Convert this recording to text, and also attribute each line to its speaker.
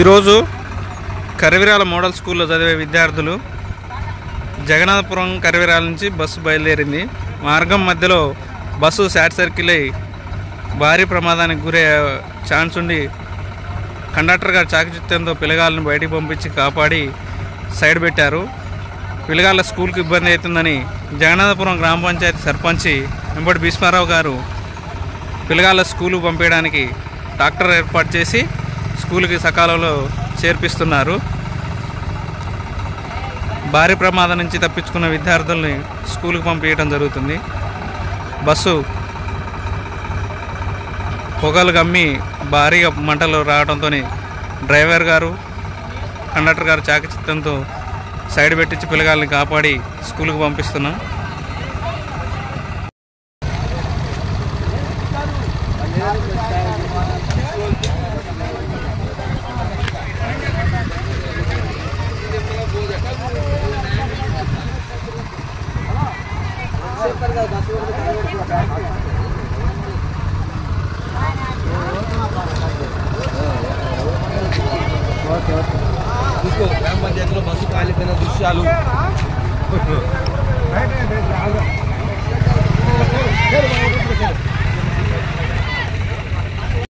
Speaker 1: ఈరోజు కరివిరాల మోడల్ స్కూల్లో చదివే విద్యార్థులు జగన్నాథపురం కరివిరాల నుంచి బస్సు బయలుదేరింది. మార్గం మధ్యలో బస్సు షార్ట్ సర్కిల్ అయి భారీ ప్రమాదానికి గురయ్యే ఛాన్స్ ఉండి కండక్టర్ గారు చాకచక్యంతో పిల్లగాళ్ళని బయటికి పంపించి కాపాడి సైడ్ పెట్టారు. పిల్లగాళ్ళ స్కూల్కి ఇబ్బంది అవుతుందని జగన్నాథపురం గ్రామ పంచాయతీ సర్పంచి వెంబడి భీష్మారావు గారు పిల్లగాళ్ళ స్కూలు పంపించడానికి ట్రాక్టర్ ఏర్పాటు చేసి స్కూల్కి సకాలంలో చేర్పిస్తున్నారు. భారీ ప్రమాదం నుంచి తప్పించుకున్న విద్యార్థుల్ని స్కూల్కి పంపించడం జరుగుతుంది. బస్సు పొగలు గమ్మి భారీగా మంటలు రావడంతో డ్రైవర్ గారు కండక్టర్ గారు చాకచక్యంతో సైడ్ పెట్టించి పిల్లగాళ్ళని కాపాడి స్కూల్కి పంపిస్తున్నాం.
Speaker 2: గ్రామ పంచాయతీలో బస్సు కాలిపోయిన దృశ్యాలు